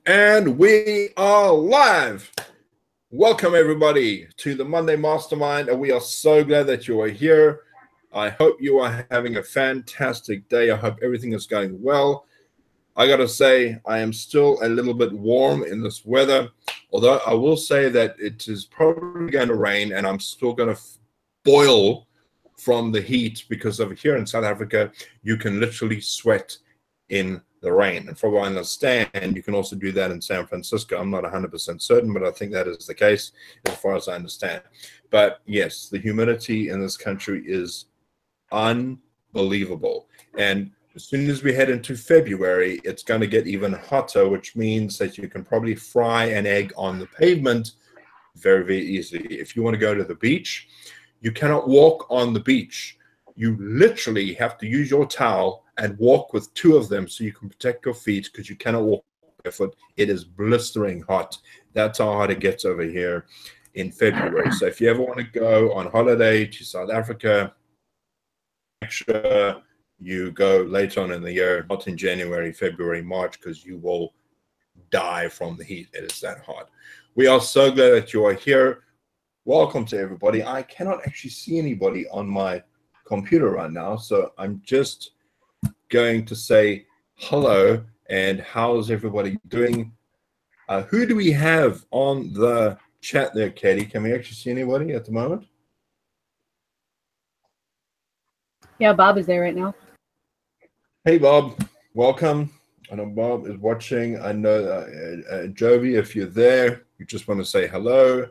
And we are live. Welcome, everybody, to the Monday Mastermind. And we are so glad that you are here. I hope you are having a fantastic day. I hope everything is going well. I got to say, I am still a little bit warm in this weather, although I will say that it is probably going to rain and I'm still going to boil from the heat, because over here in South Africa, you can literally sweat in the rain. And from what I understand, you can also do that in San Francisco. I'm not 100% certain, but I think that is the case as far as I understand. But yes, the humidity in this country is unbelievable. And as soon as we head into February, it's going to get even hotter, which means that you can probably fry an egg on the pavement very, very easily. If you want to go to the beach, you cannot walk on the beach. You literally have to use your towel and walk with two of them so you can protect your feet, because you cannot walk barefoot. It is blistering hot. That's how hot it gets over here in February. So if you ever want to go on holiday to South Africa, make sure you go later on in the year, not in January, February, March, because you will die from the heat. It is that hot. We are so glad that you are here. Welcome to everybody. I cannot actually see anybody on my computer right now, so I'm just going to say hello and how's everybody doing. Who do we have on the chat there, Katie? Can we actually see anybody at the moment? Yeah, Bob is there right now. Hey, Bob. Welcome. I know Bob is watching. I know Jovi, if you're there, you just want to say hello.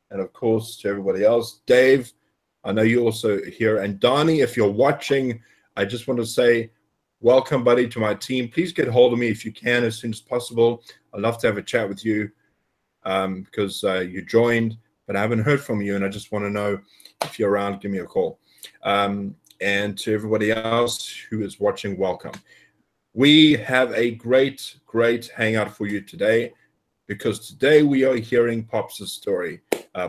And of course, to everybody else. Dave, I know you're also here. And Donnie, if you're watching, I just want to say welcome, buddy, to my team. Please get hold of me if you can as soon as possible. I'd love to have a chat with you because you joined, but I haven't heard from you, and I just want to know if you're around. Give me a call. And to everybody else who is watching, welcome. We have a great, great hangout for you today, because today we are hearing Pops' story.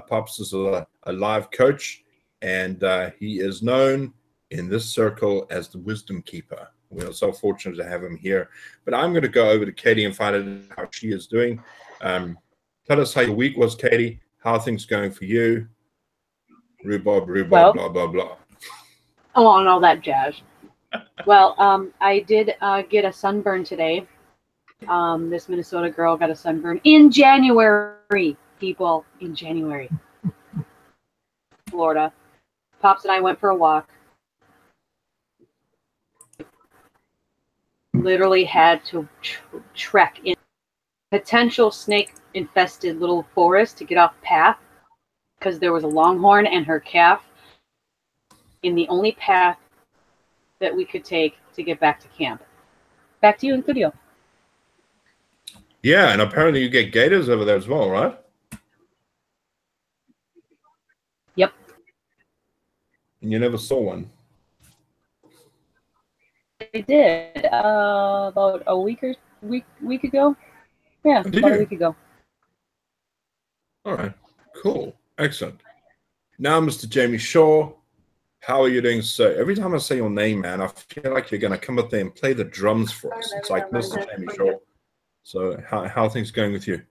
Pops is a live coach, and he is known in this circle as the Wisdom Keeper. We are so fortunate to have him here. But I'm going to go over to Katie and find out how she is doing. Tell us how your week was, Katie. How are things going for you? Rhubarb, Well, blah, blah, blah. Oh, and all that jazz. Well, I did get a sunburn today. This Minnesota girl got a sunburn in January, people, in January. Florida. Pops and I went for a walk. Literally had to trek in potential snake-infested little forest to get off path, because there was a longhorn and her calf in the only path that we could take to get back to camp. Back to you in studio. Yeah, and apparently you get gators over there as well, right? Yep. And you never saw one. I did about a week ago. Yeah, about a week ago. All right, cool, excellent. Now, Mr. Jamie Shaw, how are you doing, sir? Every time I say your name, man, I feel like you're going to come up there and play the drums for us. It's like Mr. Jamie Shaw. So how are things going with you?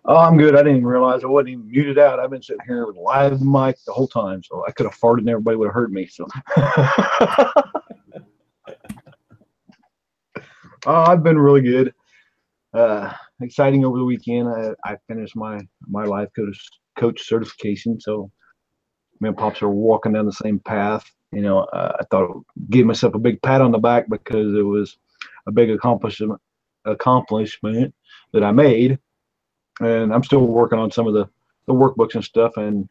Oh, I'm good. I didn't even realize I wasn't even muted out. I've been sitting here with a live mic the whole time, so I could have farted and everybody would have heard me. So, I've been really good. Exciting over the weekend. I finished my life coach certification. So, me and Pops are walking down the same path. You know, I thought I would give myself a big pat on the back because it was a big accomplishment that I made. And I'm still working on some of the workbooks and stuff, and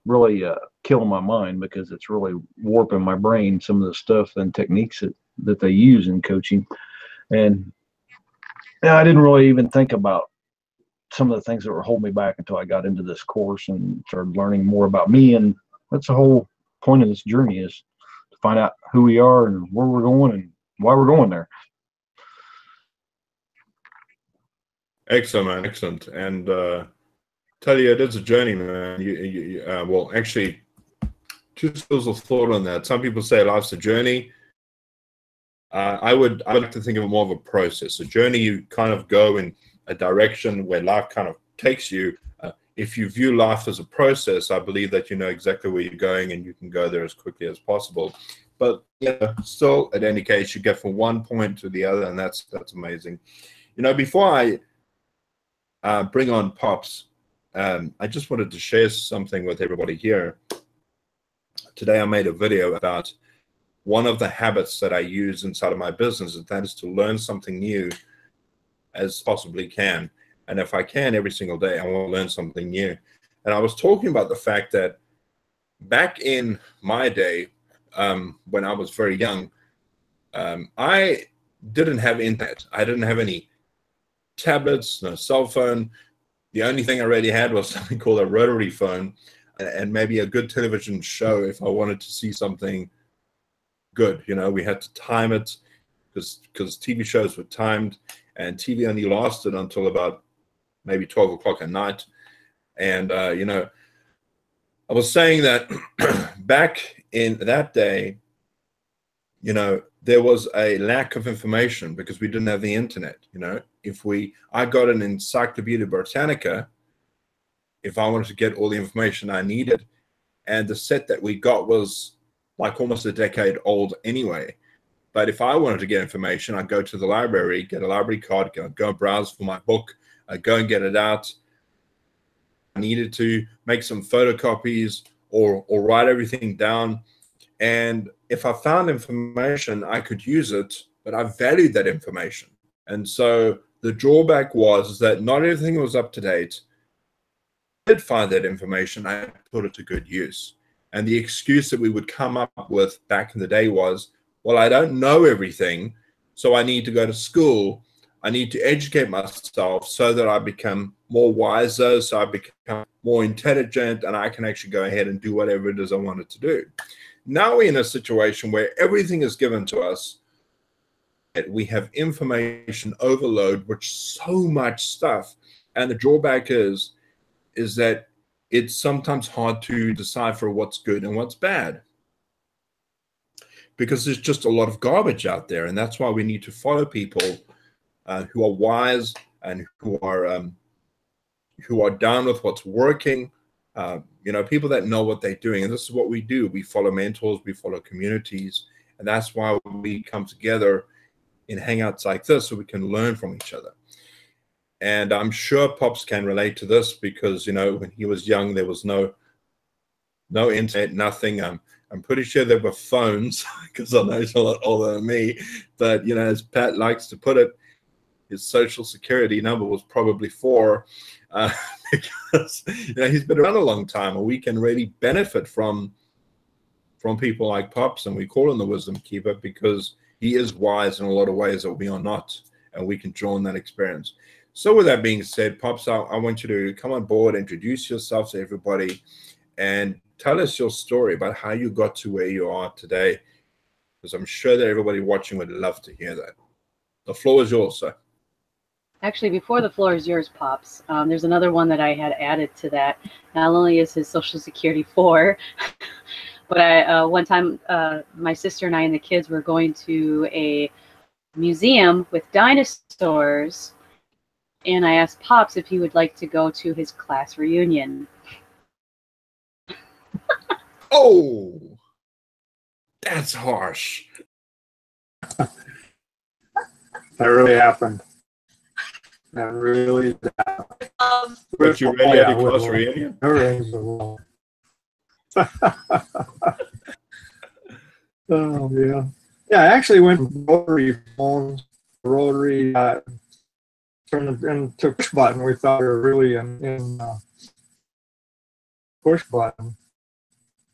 really killing my mind because it's really warping my brain, some of the stuff and techniques that they use in coaching. And I didn't really even think about some of the things that were holding me back until I got into this course and started learning more about me. And that's the whole point of this journey, is to find out who we are and where we're going and why we're going there. Excellent, man. Excellent. And tell you, it is a journey, man. Well, actually, two schools of thought on that. Some people say life's a journey. I would like to think of it more of a process, a journey. You kind of go in a direction where life kind of takes you. If you view life as a process, I believe that you know exactly where you're going and you can go there as quickly as possible. But still, at any case, you get from one point to the other, and that's amazing. Before I bring on Pops, I just wanted to share something with everybody here. Today, I made a video about one of the habits that I use inside of my business, and that is to learn something new as possibly can. And if I can, every single day, I want to learn something new. And I was talking about the fact that back in my day, when I was very young, I didn't have internet. I didn't have any tablets, no cell phone. The only thing I really had was something called a rotary phone and maybe a good television show if I wanted to see something good. We had to time it because TV shows were timed, and TV only lasted until about maybe 12 o'clock at night. And, I was saying that back in that day, there was a lack of information because we didn't have the internet. I got an Encyclopedia Britannica if I wanted to get all the information I needed, and the set that we got was like almost a decade old anyway. But if I wanted to get information, I'd go to the library, get a library card, go browse for my book, I'd go and get it out. I needed to make some photocopies or write everything down. And if I found information, I could use it, but I valued that information. And so the drawback was that not everything was up to date. I did find that information, I put it to good use. And the excuse that we would come up with back in the day was, well, I don't know everything, so I need to go to school. I need to educate myself so that I become more wiser, so I become more intelligent, and I can actually go ahead and do whatever it is I wanted to do. Now we're in a situation where everything is given to us. We have information overload, which so much stuff. And the drawback is that it's sometimes hard to decipher what's good and what's bad, because there's just a lot of garbage out there. And that's why we need to follow people who are wise and who are down with what's working, people that know what they're doing. And this is what we do. We follow mentors, we follow communities, and that's why we come together in hangouts like this so we can learn from each other. And I'm sure Pops can relate to this because, when he was young, there was no internet, nothing. I'm pretty sure there were phones because I know he's a lot older than me. But, as Pat likes to put it, his social security number was probably 4 because, he's been around a long time, and we can really benefit from people like Pops, and we call him the Wisdom Keeper because he is wise in a lot of ways that we are not, and we can draw on that experience. So with that being said, Pops, I want you to come on board, introduce yourself to everybody, and tell us your story about how you got to where you are today, because I'm sure that everybody watching would love to hear that. The floor is yours, sir. Actually, before the floor is yours, Pops, there's another one that I had added to that. Not only is his Social Security 4, but one time my sister and I and the kids were going to a museum with dinosaurs, and I asked Pops if he would like to go to his class reunion. Oh, that's harsh. That really happened. That really happened. But you really had a class reunion? Oh, yeah. Yeah, I actually went from rotary phones, rotary, turned into push button. We thought we were really in push button.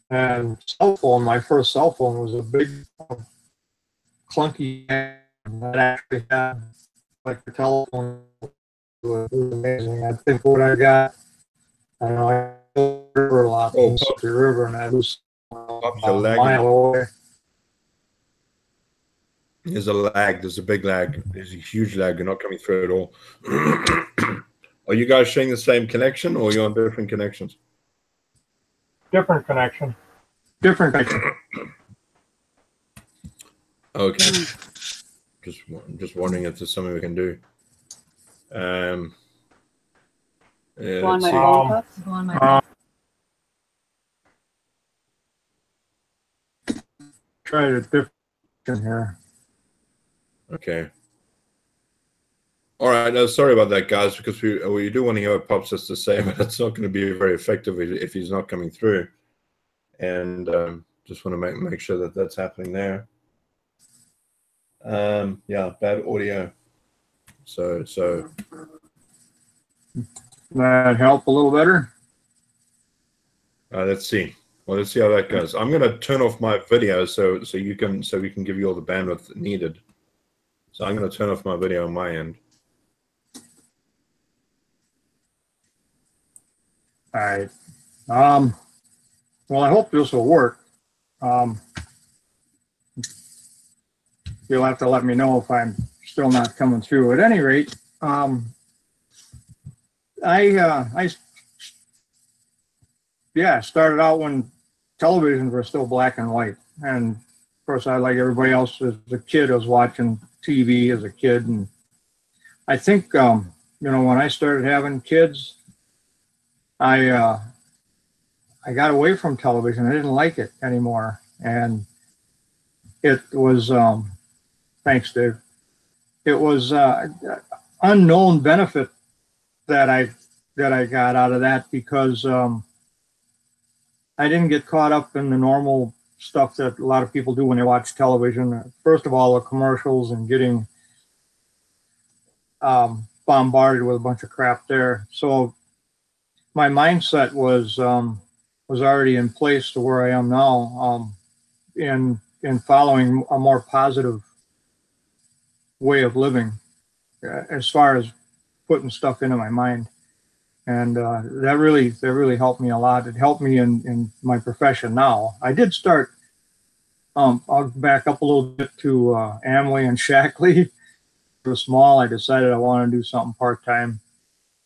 And cell phone, my first cell phone was a big, clunky that actually had like a telephone. It was amazing. I think what I got, I don't know, I go to the river a lot, Mississippi River, and I was a mile away. There's a lag. There's a big lag. There's a huge lag. You're not coming through at all. Are you guys sharing the same connection, or are you on different connections? Different connection. Different connection. Okay. just wondering if there's something we can do. Go on let's my see. phone, Pups. Go on my Try a different here. Okay. All right. Sorry about that, guys, because we do want to hear what Pops has to say, but it's not going to be very effective if he's not coming through. And just want to make sure that that's happening there. Yeah, bad audio. So That help a little better? let's see. Well, let's see how that goes. I'm going to turn off my video so we can give you all the bandwidth needed. So I'm going to turn off my video on my end. All right. Well, I hope this will work. You'll have to let me know if I'm still not coming through. At any rate, I started out when televisions were still black and white, and of course, I, like everybody else, as a kid, I was watching TV as a kid, and I think when I started having kids, I got away from television. I didn't like it anymore, and it was thanks, Dave. It was unknown benefit that I got out of that, because I didn't get caught up in the normal stuff that a lot of people do when they watch television. First of all, the commercials and getting bombarded with a bunch of crap there. So my mindset was already in place to where I am now, in following a more positive way of living, as far as putting stuff into my mind. And that really helped me a lot. It helped me in my profession now. I did start, I'll back up a little bit to Amway and Shackley. It was small. I decided I wanted to do something part-time.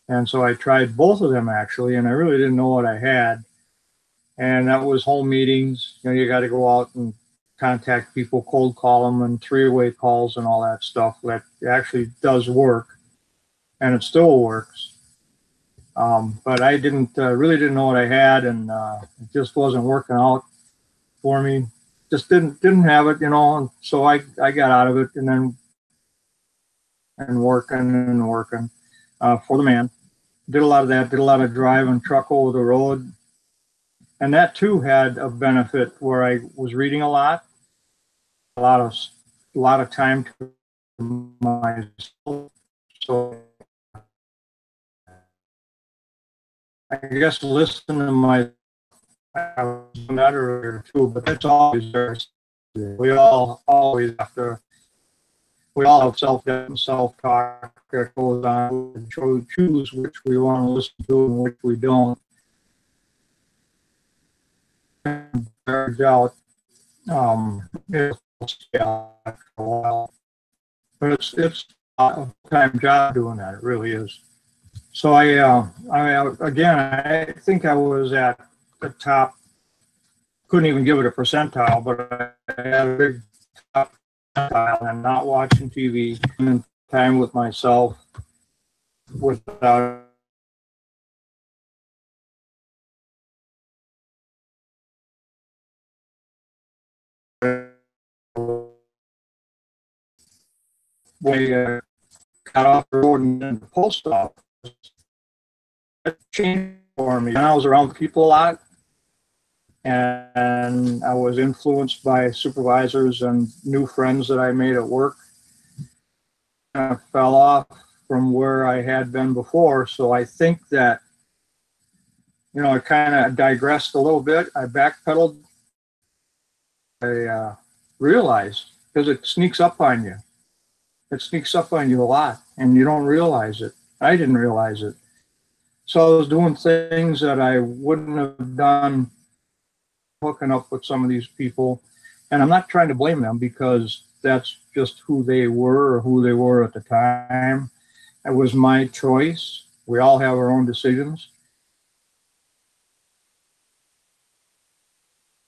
And so I tried both of them, actually, and I really didn't know what I had. And that was home meetings. You got to go out and contact people, cold call them, and three-way calls and all that stuff. That actually does work, and it still works. But I really didn't know what I had, and it just wasn't working out for me. Just didn't have it, and so I got out of it, and working for the man. Did a lot of that. Did a lot of driving truck over the road, and that too had a benefit where I was reading a lot of time to myself. So I guess listen to my, I was doing that earlier too, but that's always there. We all always have to, we all have self-doubt and self-talk that goes on. We choose which we want to listen to and which we don't. Doubt, it'll stay out after a while. But it's a full-time job doing that. It really is. So I think I was at the top. Couldn't even give it a percentile, but I had a big top percentile, and not watching TV, spending time with myself without we got off the road and in the post office. It changed for me. And I was around people a lot, and I was influenced by supervisors and new friends that I made at work. I fell off from where I had been before, so I think that, I kind of digressed a little bit. I backpedaled. I realized, because it sneaks up on you. It sneaks up on you a lot, and you don't realize it. I didn't realize it. So I was doing things that I wouldn't have done, hooking up with some of these people. And I'm not trying to blame them, because that's just who they were, or who they were at the time. It was my choice. We all have our own decisions.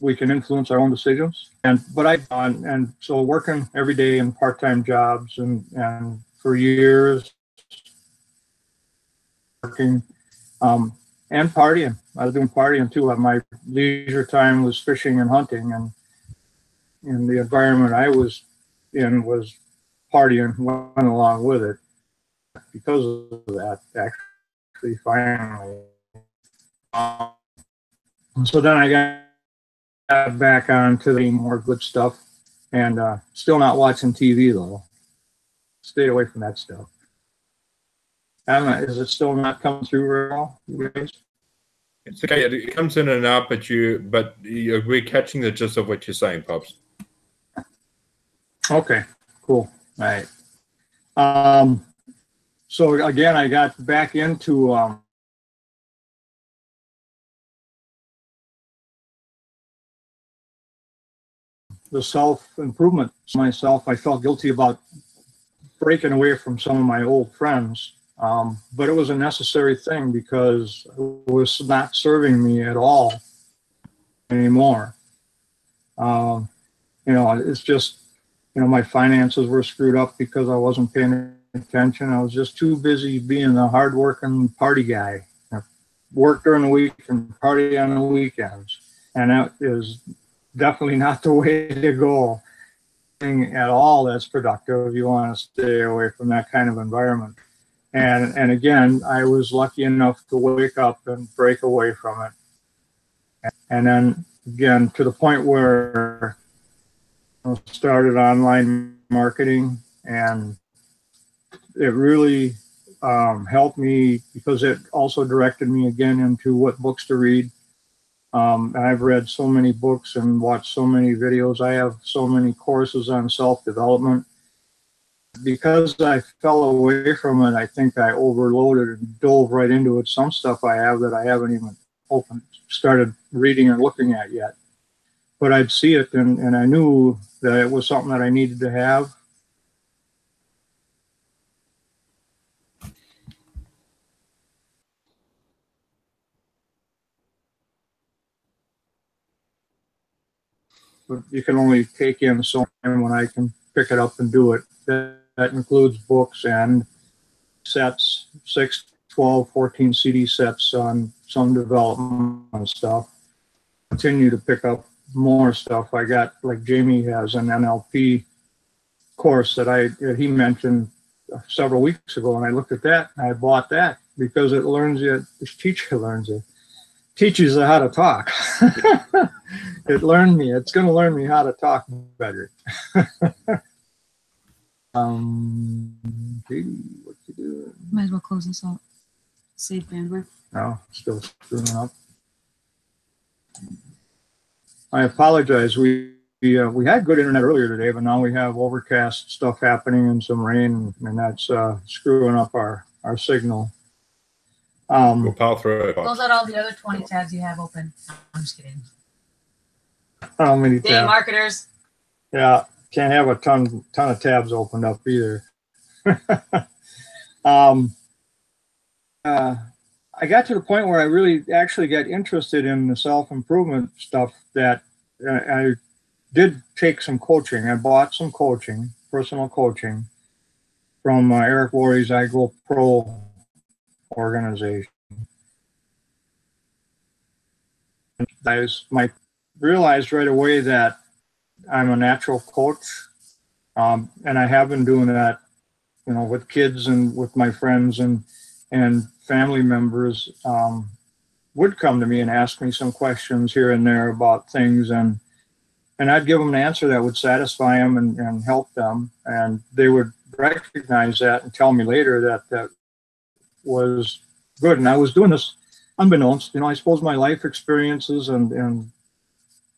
we can influence our own decisions. And so working every day in part-time jobs and for years working and partying. I was doing partying too. My leisure time was fishing and hunting, and in the environment I was in was partying went along with it. Because of that, actually, finally. So then I got back on to the more good stuff, and still not watching TV though. Stayed away from that stuff. I don't know, is it still not coming through very well, you guys? It's okay. It comes in and out, but we're catching the gist of what you're saying, Pops. Okay, cool. All right. So again, I got back into the self-improvement myself. I felt guilty about breaking away from some of my old friends, but it was a necessary thing because it was not serving me at all anymore. It's just, my finances were screwed up because I wasn't paying attention. I was just too busy being a hardworking party guy. I work during the week and party on the weekends, and that is definitely not the way to go at all. That's productive. You want to stay away from that kind of environment. And again, I was lucky enough to wake up and break away from it. And then again, to the point where I started online marketing, and it really helped me because it also directed me again into what books to read. I've read so many books and watched so many videos. I have so many courses on self-development. Because I fell away from it, I think I overloaded and dove right into it. Some stuff I have that I haven't even started reading or looking at yet. But I'd see it, and I knew that it was something that I needed to have. But you can only take in so much when I can pick it up and do it. That includes books and sets, 6, 12, 14 CD sets on some development stuff. Continue to pick up more stuff. I got, like Jamie has an NLP course that he mentioned several weeks ago, and I looked at that and I bought that because it learns you, the teacher teaches you how to talk. It's going to learn me how to talk better. What you doing? Might as well close this out. Save bandwidth. No, still screwing up. I apologize. We had good internet earlier today, but now we have overcast stuff happening and some rain, and that's screwing up our signal. We'll power through it. Close out all the other 20 tabs you have open. I'm just kidding. How many Day tabs? marketers. Yeah, can't have a ton of tabs opened up either. I got to the point where I really actually got interested in the self-improvement stuff that I did take some coaching. I bought some coaching, personal coaching, from Eric Worre's I Go Pro organization. I realized right away that I'm a natural coach, and I have been doing that, with kids and with my friends and family members would come to me and ask me some questions here and there about things, and I'd give them an answer that would satisfy them and help them, and they would recognize that and tell me later that was good. And I was doing this unbeknownst, I suppose my life experiences and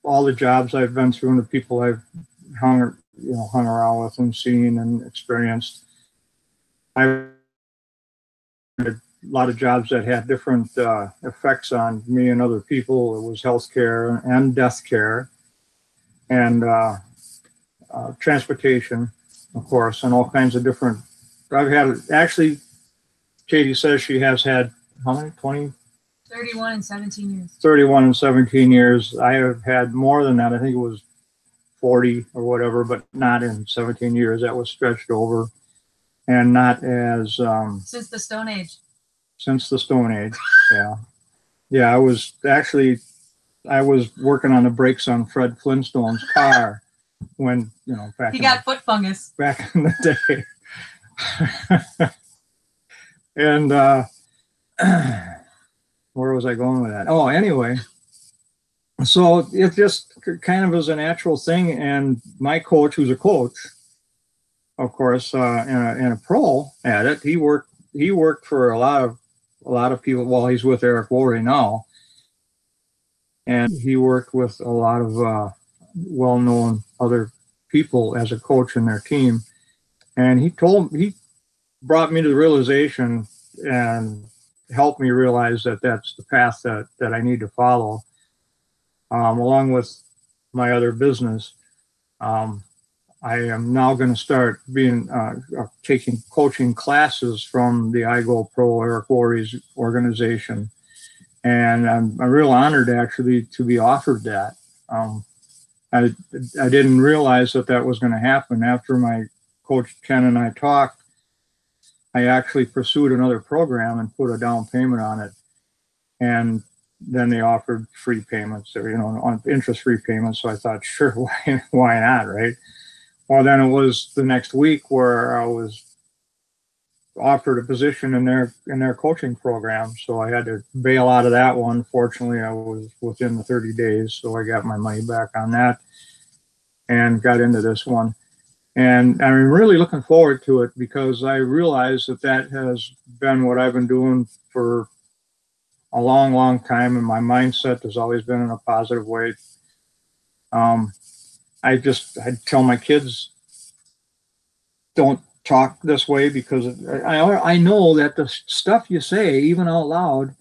all the jobs I've been through and the people I've hung around with and seen and experienced. I had a lot of jobs that had different effects on me and other people. It was healthcare and death care and transportation, of course, and all kinds of different. I've had, actually, Katie says she has had, how many, 20 31 and 17 years. 31 and 17 years. I have had more than that. I think it was 40 or whatever, but not in 17 years. That was stretched over, and not as Since the Stone Age. since the Stone Age. Yeah. I was working on the brakes on Fred Flintstone's car when, back He in got foot fungus. back in the day. And where was I going with that? Oh, anyway, so it just kind of is a natural thing. And my coach, who's a coach, of course, and a pro at it, he worked for a lot of people. Well, he's with Eric Worre now, and he worked with a lot of well-known other people as a coach in their team. And he brought me to the realization and helped me realize that that's the path that I need to follow, along with my other business. I am now going to start taking coaching classes from the iGo Pro, Eric Worre's organization. And I'm real honored actually to be offered that. I didn't realize that was going to happen. After my coach Ken and I talked, I actually pursued another program and put a down payment on it. And then they offered free payments, on interest-free payments. So I thought, sure, why not, right? Well, then it was the next week where I was offered a position in their coaching program. So I had to bail out of that one. Fortunately, I was within the 30 days. So I got my money back on that and got into this one. And I'm really looking forward to it because I realize that has been what I've been doing for a long, long time. And my mindset has always been in a positive way. I tell my kids, don't talk this way, because I know that the stuff you say, even out loud,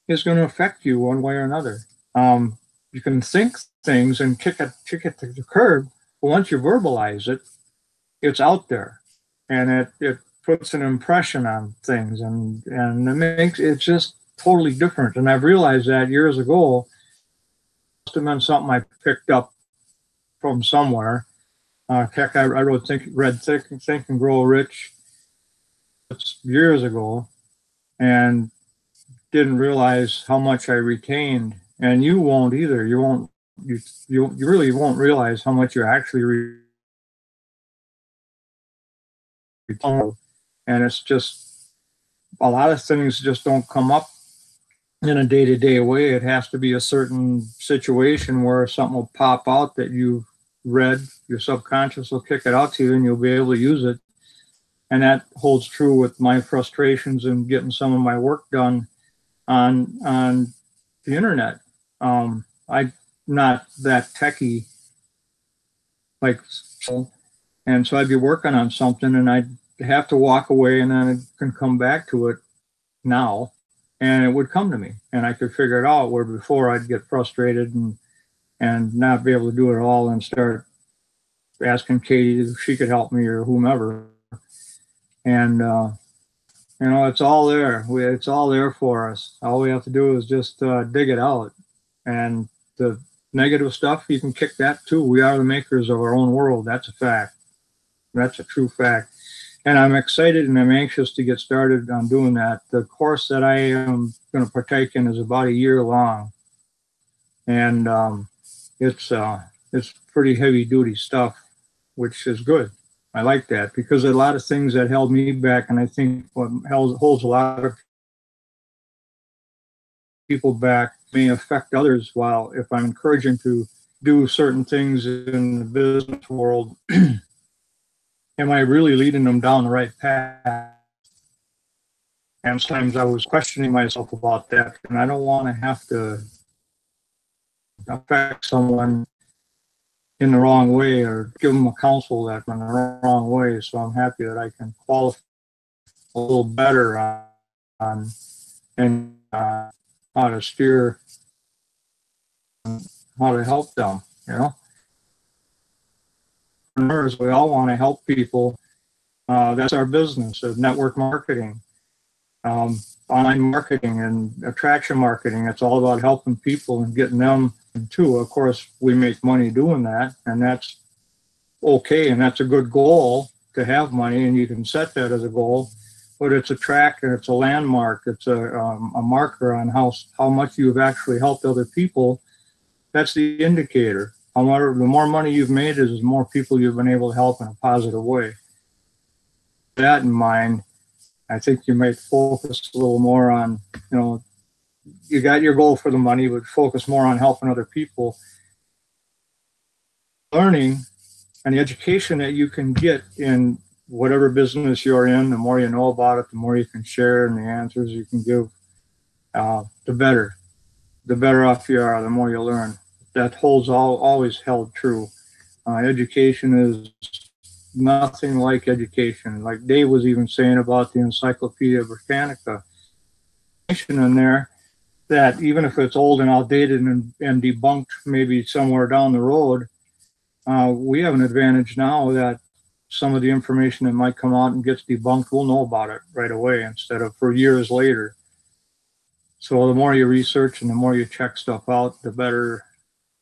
is going to affect you one way or another. You can think things and kick it to the curb, but once you verbalize it, it's out there, and it puts an impression on things, and it's just totally different. And I've realized that years ago. Must have been something I picked up from somewhere. Heck, I wrote Think and Grow Rich years ago, and didn't realize how much I retained. And you won't either. You really won't realize how much you actually retain. And it's just, a lot of things just don't come up in a day-to-day way. It has to be a certain situation where something will pop out that you read, your subconscious will kick it out to you, and you'll be able to use it. And that holds true with my frustrations and getting some of my work done on the internet. I'm not that techie, and so I'd be working on something, and I'd have to walk away, and then I can come back to it now, and it would come to me, and I could figure it out, where before I'd get frustrated and not be able to do it all, and start asking Katie if she could help me, or whomever. And it's all there. It's all there for us. All we have to do is just dig it out. And the negative stuff, you can kick that too. We are the makers of our own world. That's a fact. That's a true fact. And I'm excited and I'm anxious to get started on doing that. The course that I am going to partake in is about a year long. And it's pretty heavy duty stuff, which is good. I like that, because a lot of things that held me back, and I think what holds a lot of people back, may affect others. While if I'm encouraging to do certain things in the business world, am I really leading them down the right path? And sometimes I was questioning myself about that, and I don't want to have to affect someone in the wrong way, or give them a counsel that in the wrong way. So I'm happy that I can qualify a little better on how to steer, how to help them. Entrepreneurs, we all want to help people. That's our business of network marketing. A online marketing and attraction marketing. It's all about helping people and getting them too. Of course, we make money doing that, and that's okay, and that's a good goal to have money, and you can set that as a goal. But it's a track and it's a landmark. It's a marker on how much you've actually helped other people. That's the indicator. However, the more money you've made is the more people you've been able to help in a positive way. With that in mind, I think you might focus a little more on, you got your goal for the money, but focus more on helping other people. Learning and the education that you can get in whatever business you're in, the more you know about it, the more you can share, and the answers you can give, the better. The better off you are, the more you learn. That holds always held true. Education is nothing like education. Like Dave was even saying about the Encyclopedia Britannica in there, that even if it's old and outdated and debunked maybe somewhere down the road, we have an advantage now that some of the information that might come out and gets debunked, we'll know about it right away instead of for years later. So the more you research and the more you check stuff out, the better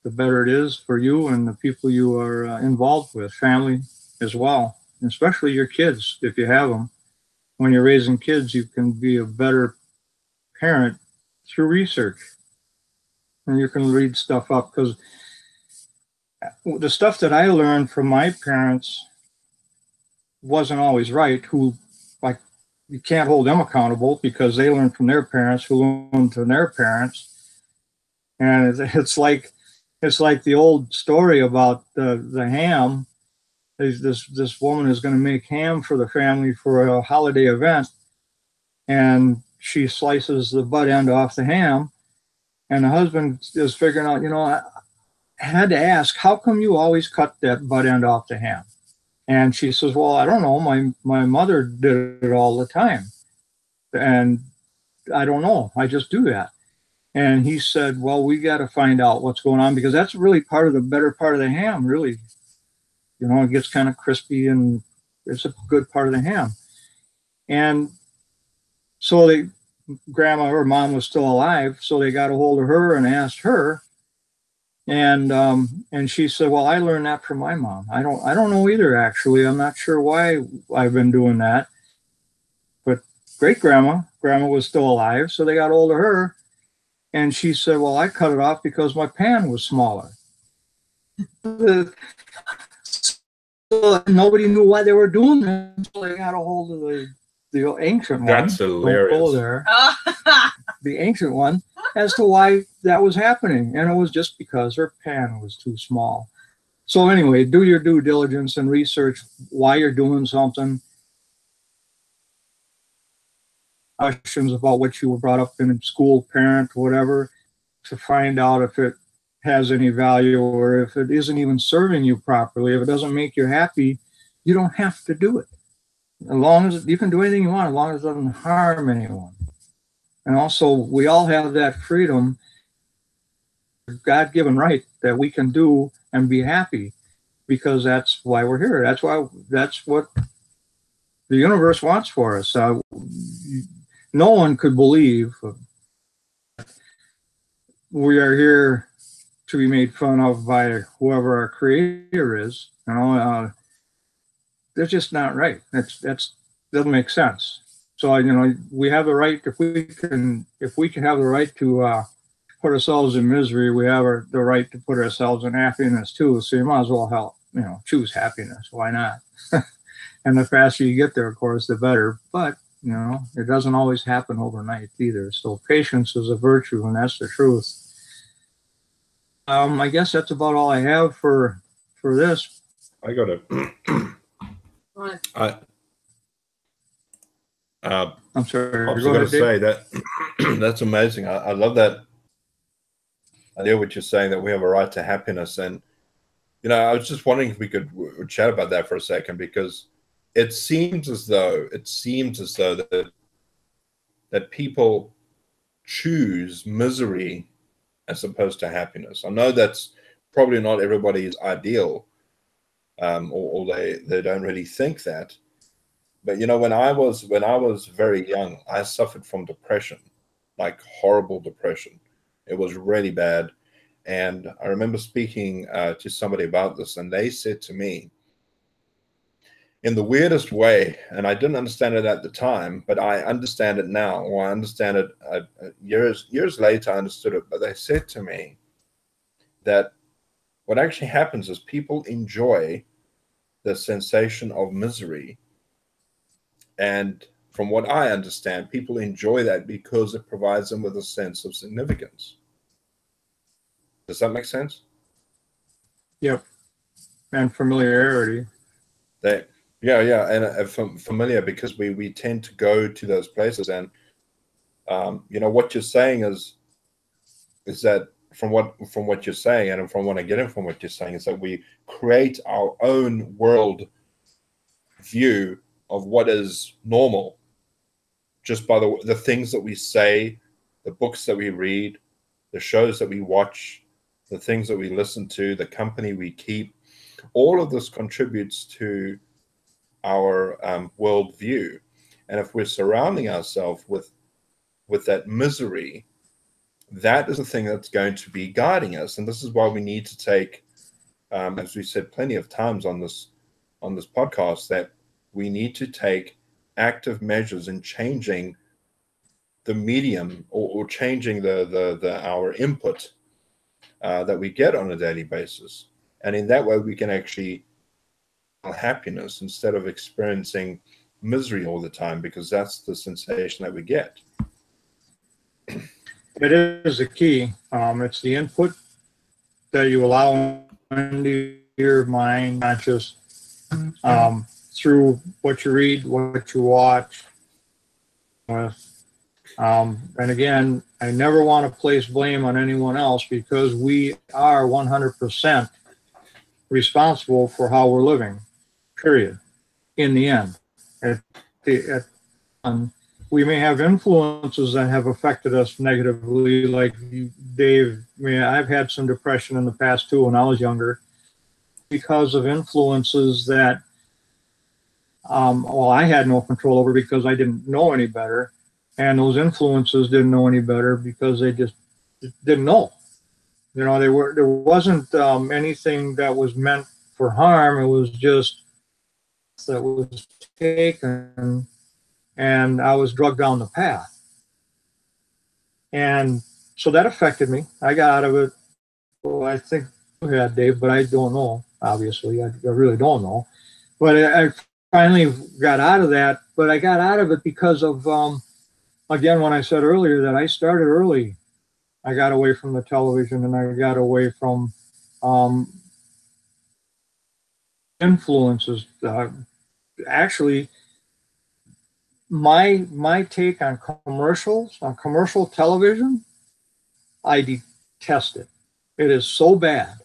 it is for you and the people you are involved with, family as well, and especially your kids if you have them. When you're raising kids, you can be a better parent through research, and you can read stuff up, because the stuff that I learned from my parents wasn't always right. You can't hold them accountable because they learned from their parents who learned from their parents. And it's like the old story about the ham. This woman is going to make ham for the family for a holiday event, and she slices the butt end off the ham, and the husband is figuring out, I had to ask, how come you always cut that butt end off the ham? And she says, well, I don't know. My mother did it all the time. And I don't know. I just do that. And he said, well, we got to find out what's going on, because that's really part of the better part of the ham, really. It gets kind of crispy and it's a good part of the ham. And so her mom was still alive. So they got a hold of her and asked her. And she said, well, I learned that from my mom. I don't know either, actually. I'm not sure why I've been doing that. But grandma was still alive, so they got hold of her. And she said, well, I cut it off because my pan was smaller. So nobody knew why they were doing that. So they got a hold of the ancient one. That's hilarious. Don't go there. The ancient one, as to why that was happening. And it was just because her pan was too small. So anyway, do your due diligence and research why you're doing something. Questions about what you were brought up in school, parent, whatever, to find out if it has any value or if it isn't even serving you properly. If it doesn't make you happy, you don't have to do it. As long as you can do anything you want, as long as it doesn't harm anyone. And also, we all have that freedom, God-given right, that we can do and be happy, because that's why we're here. That's what the universe wants for us. No one could believe we are here to be made fun of by whoever our creator is. That's just not right. That's doesn't make sense. So we have the right, if we can have the right to put ourselves in misery, we have the right to put ourselves in happiness too. So you might as well choose happiness. Why not? And the faster you get there, of course, the better. But it doesn't always happen overnight either. So patience is a virtue, and that's the truth. I guess that's about all I have for this. I got it. I'm sorry. I was going to say that that's amazing. I love that idea what you're saying, that we have a right to happiness. And I was just wondering if we could chat about that for a second, because it seems as though that people choose misery as opposed to happiness. I know that's probably not everybody's ideal, or they don't really think that. But you know, when I was very young, I suffered from depression, like horrible depression. It was really bad. And I remember speaking to somebody about this, and they said to me, in the weirdest way, and I didn't understand it at the time, but I understand it now, or I understand it years later. I understood it. But they said to me that what actually happens is people enjoy the sensation of misery, and from what I understand, people enjoy that because it provides them with a sense of significance. Does that make sense? Yep. And familiarity. Yeah, and familiar, because we tend to go to those places, and you know, what you're saying is that from what you're saying, and from what I'm getting from what you're saying, is that we create our own world view of what is normal just by the things that we say, the books that we read, the shows that we watch, the things that we listen to, the company we keep. All of this contributes to our world view. And if we're surrounding ourselves with that misery, that is the thing that's going to be guiding us. And this is why we need to take, as we said plenty of times on this podcast, that we need to take active measures in changing the medium, or changing our input that we get on a daily basis. And in that way, we can actually have happiness instead of experiencing misery all the time, because that's the sensation that we get. It is the key. It's the input that you allow into your mind, conscious, through what you read, what you watch. And again, I never want to place blame on anyone else, because we are 100% responsible for how we're living, period, in the end. We may have influences that have affected us negatively, like you, Dave. I mean, I've had some depression in the past too when I was younger, because of influences that I had no control over, because I didn't know any better. And those influences didn't know any better because they just didn't know. You know, there wasn't anything that was meant for harm. It was just that was taken, and I was drugged down the path. And so that affected me. I got out of it. Well, I think you had, Dave, but I don't know. Obviously, I really don't know. But I finally got out of that. But I got out of it because of, again, when I said earlier that I started early. I got away from the television, and I got away from influences. Actually, my take on commercial television, I detest it. It is so bad.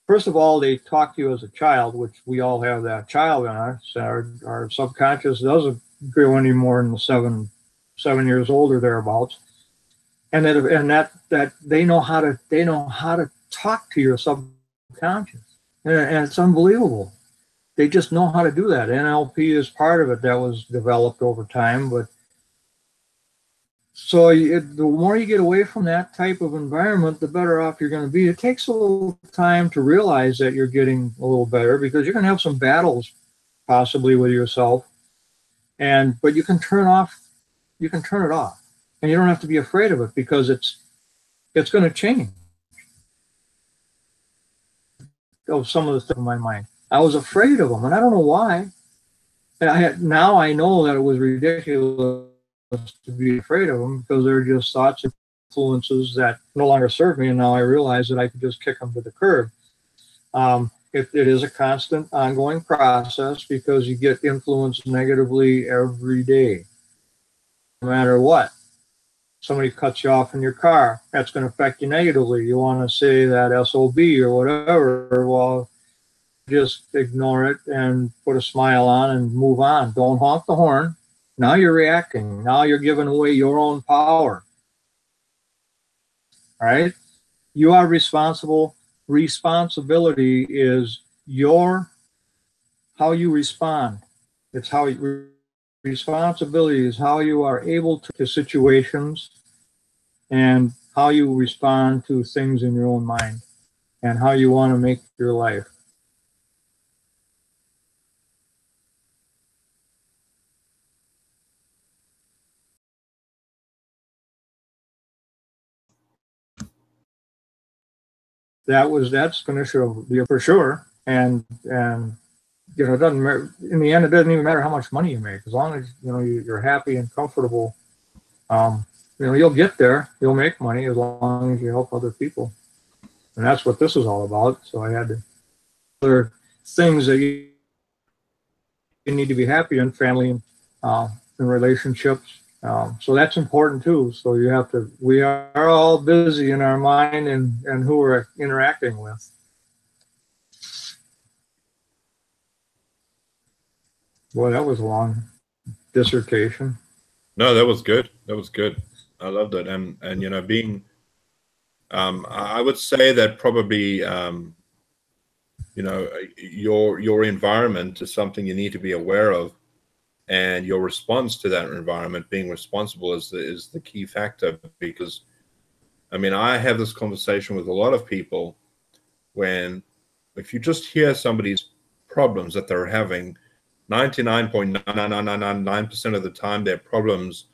First of all, they talk to you as a child, which we all have that child in us. Our subconscious doesn't go any more than 7 years old or thereabouts. And that they know how to talk to your subconscious, and it's unbelievable. They just know how to do that. NLP is part of it that was developed over time. But so the more you get away from that type of environment, the better off you're going to be. It takes a little time to realize that you're getting a little better, because you're going to have some battles possibly with yourself, but you can turn it off. And you don't have to be afraid of it, because it's going to change. Some of the stuff in my mind, I was afraid of them, and I don't know why. Now I know that it was ridiculous to be afraid of them, because they're just thoughts and influences that no longer serve me, and now I realize that I could just kick them to the curb. It is a constant, ongoing process, because you get influenced negatively every day, no matter what. Somebody cuts you off in your car, that's going to affect you negatively. You want to say that SOB or whatever, well, just ignore it and put a smile on and move on. Don't honk the horn. Now you're reacting. Now you're giving away your own power. All right? You are responsible. Responsibility is how you respond. It's how you responsibility is how you are able to situations and how you respond to things in your own mind and how you want to make your life. That's going to show you for sure. And you know, it doesn't matter in the end. It doesn't even matter how much money you make, as long as you know you're happy and comfortable. You know, you'll get there. You'll make money as long as you help other people, and that's what this is all about. So I had to other things that you need to be happy in, family and relationships. So that's important too. So you have to. We are all busy in our mind and who we're interacting with. Boy, that was a long dissertation. No, that was good. That was good. I loved it. And you know, being, I would say that probably, you know, your environment is something you need to be aware of, and your response to that environment, being responsible, is the key factor. Because, I mean, I have this conversation with a lot of people when, if you just hear somebody's problems that they're having, 99.99999% of the time, their problems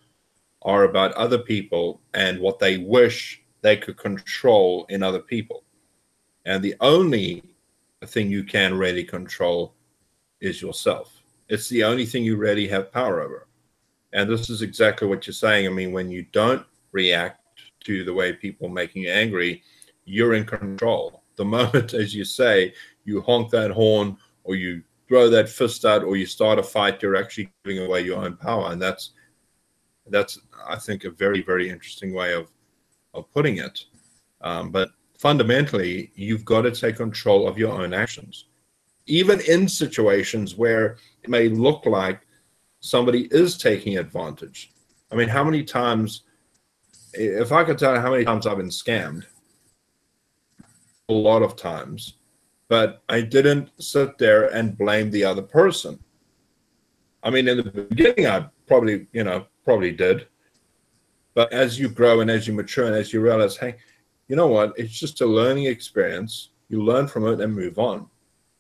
are about other people and what they wish they could control in other people. And the only thing you can really control is yourself. It's the only thing you really have power over. And this is exactly what you're saying. I mean, when you don't react to the way people are making you angry, you're in control. The moment, as you say, you honk that horn or you throw that fist out or you start a fight, you're actually giving away your own power. And that's I think, a very, very interesting way of putting it. But fundamentally, you've got to take control of your own actions, even in situations where it may look like somebody is taking advantage. I mean, how many times, if I could tell you how many times I've been scammed, a lot of times, but I didn't sit there and blame the other person. I mean, in the beginning, I probably did. But as you grow and as you mature and as you realize, hey, you know what? It's just a learning experience. You learn from it and move on.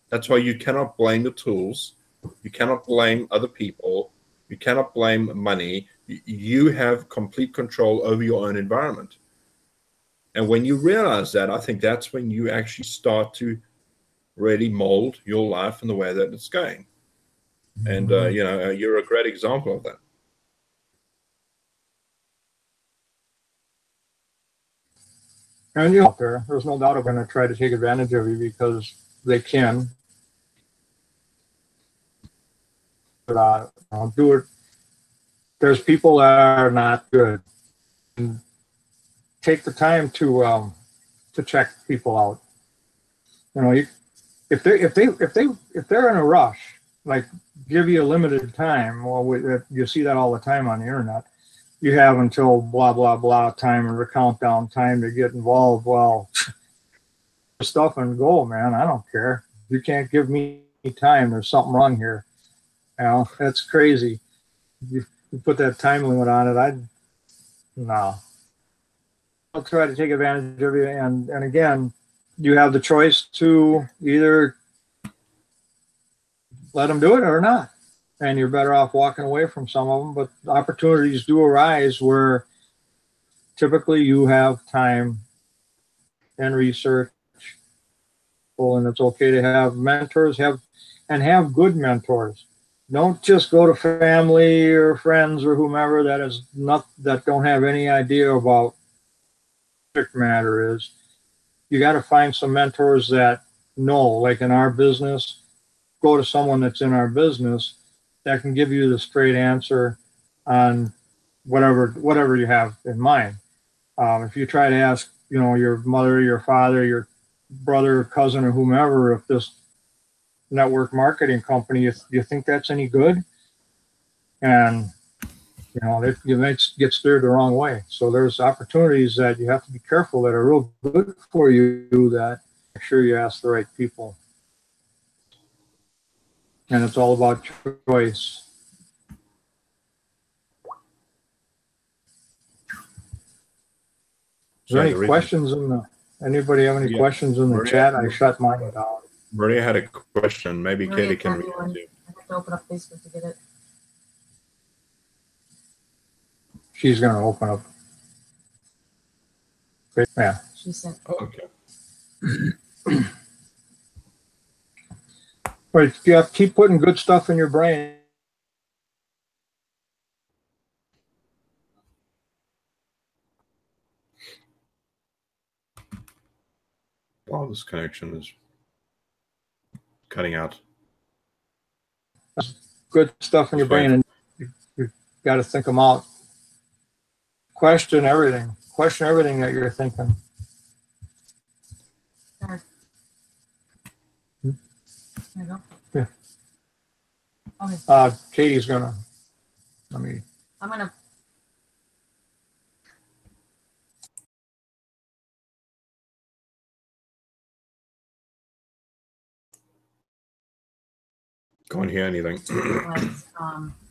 That's why you cannot blame the tools. You cannot blame other people. You cannot blame money. You have complete control over your own environment. And when you realize that, I think that's when you actually start to really mold your life in the way that it's going. And, you know, you're a great example of that. And you know, there's no doubt they're going to try to take advantage of you because they can. But do it. There's people that are not good. And take the time to check people out. You know, if they're in a rush, like give you a limited time. Well, you see that all the time on the internet. You have until blah blah blah time or the countdown time to get involved. Well, stuff and go, man. I don't care. You can't give me time. There's something wrong here. You know, that's crazy. You put that time limit on it. No. I'll try to take advantage of you. And again, you have the choice to either let them do it or not. And you're better off walking away from some of them. But opportunities do arise where typically you have time and research. And it's okay to have mentors, have good mentors. Don't just go to family or friends or whomever that don't have any idea about subject matter is. You got to find some mentors that know, like in our business, go to someone that's in our business that can give you the straight answer on whatever you have in mind. If you try to ask, you know, your mother, your father, your brother, cousin, or whomever, if this network marketing company, if you think that's any good, and you know, you might get steered the wrong way. So there's opportunities that you have to be careful that are real good for you, that make sure you ask the right people. And it's all about choice. Is there Sorry, any the reason- questions in the, anybody have any Yeah. questions in the Maria- chat? I shut mine down. Maria had a question. Maybe Maria Katie can sent me read one. it. I have to open up Facebook to get it. She's going to open up. Yeah. She sent. Oh, okay. But you have to keep putting good stuff in your brain. Wow, this connection is cutting out. Good stuff in your brain, and you got to think them out. Question everything. Question everything that you're thinking. There. Hmm? There you go. Yeah. Okay. Katie's gonna. Let me. I'm gonna. Can't hear anything. Was,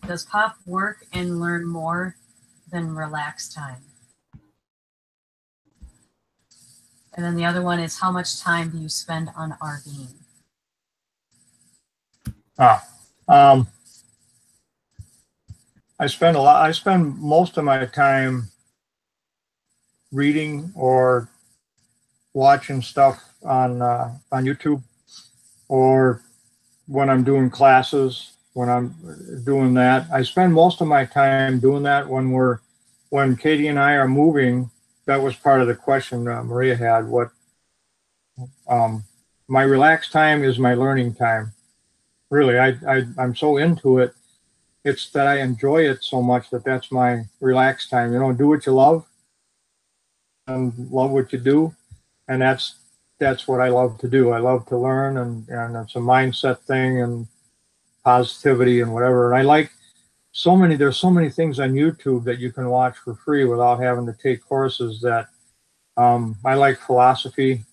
does Pop work and learn more than relax time? And then the other one is, how much time do you spend on RVing? I spend a lot. I spend most of my time reading or watching stuff on YouTube, or when I'm doing classes. When I'm doing that, I spend most of my time doing that. When Katie and I are moving, that was part of the question Maria had. What my relaxed time is my learning time. Really, I'm so into it. It's that I enjoy it so much that's my relaxed time. You know, do what you love and love what you do, and that's what I love to do. I love to learn, and it's a mindset thing and positivity and whatever. And I like there's so many things on YouTube that you can watch for free without having to take courses. That I like philosophy,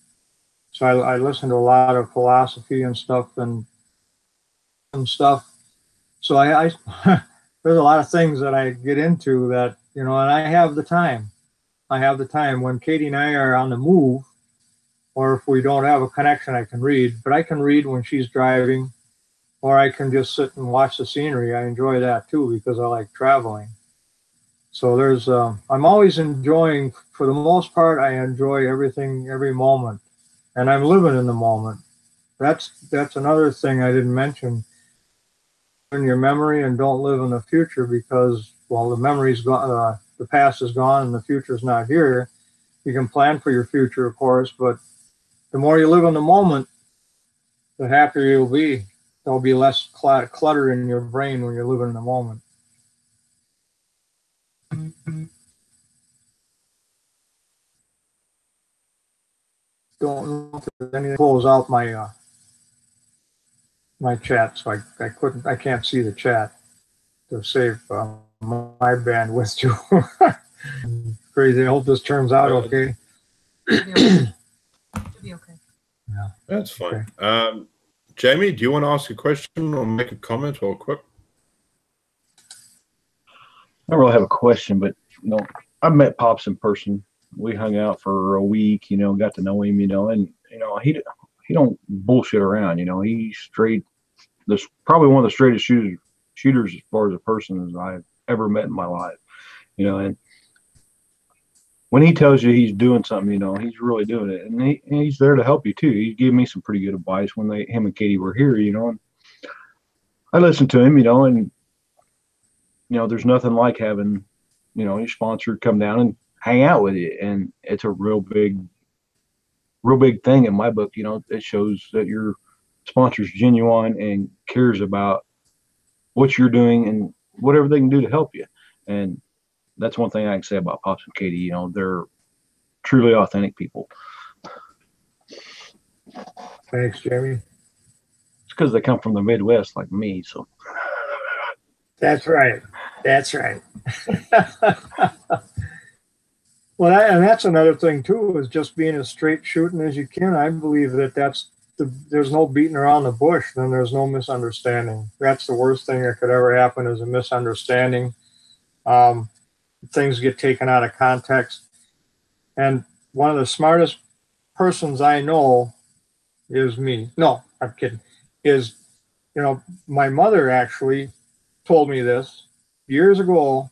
so I listen to a lot of philosophy and stuff and stuff. So I there's a lot of things that I get into that, you know, and I have the time. I have the time. When Katie and I are on the move, or if we don't have a connection, I can read. But I can read when she's driving, or I can just sit and watch the scenery. I enjoy that too because I like traveling. So there's, I'm always enjoying, for the most part, I enjoy everything, every moment, and I'm living in the moment. That's another thing I didn't mention. In your memory and don't live in the future, because, well, the memory's gone, the past is gone, and the future's not here. You can plan for your future, of course, but the more you live in the moment, the happier you'll be. There'll be less clutter in your brain when you're living in the moment. Don't know if there's anything. Close out my my chat, so I can't see the chat to save my bandwidth too. Crazy. I hope this turns out okay. Should be okay. Should be okay. Yeah. That's fine. Okay. Jamie, do you want to ask a question or make a comment or a quip? I don't really have a question, but, you know, I've met Pops in person. We hung out for a week, you know, got to know him, you know, and, you know, he don't bullshit around, you know. He's straight. This probably one of the straightest shooters as far as a person as I've ever met in my life, you know. And when he tells you he's doing something, you know, he's really doing it, and he's there to help you too. He gave me some pretty good advice when him and Katie were here, you know. And I listened to him, you know, and, you know, there's nothing like having, you know, your sponsor come down and hang out with you, and it's a real big thing in my book. You know, it shows that your sponsor's genuine and cares about what you're doing and whatever they can do to help you. And that's one thing I can say about Pops and Katie. You know, they're truly authentic people. Thanks, Jamie. It's because they come from the Midwest like me. So that's right. That's right. Well, and that's another thing too, is just being as straight shooting as you can. I believe there's no beating around the bush. Then there's no misunderstanding. That's the worst thing that could ever happen, is a misunderstanding. Things get taken out of context. And one of the smartest persons I know is me. No, I'm kidding. Is, my mother actually told me this years ago,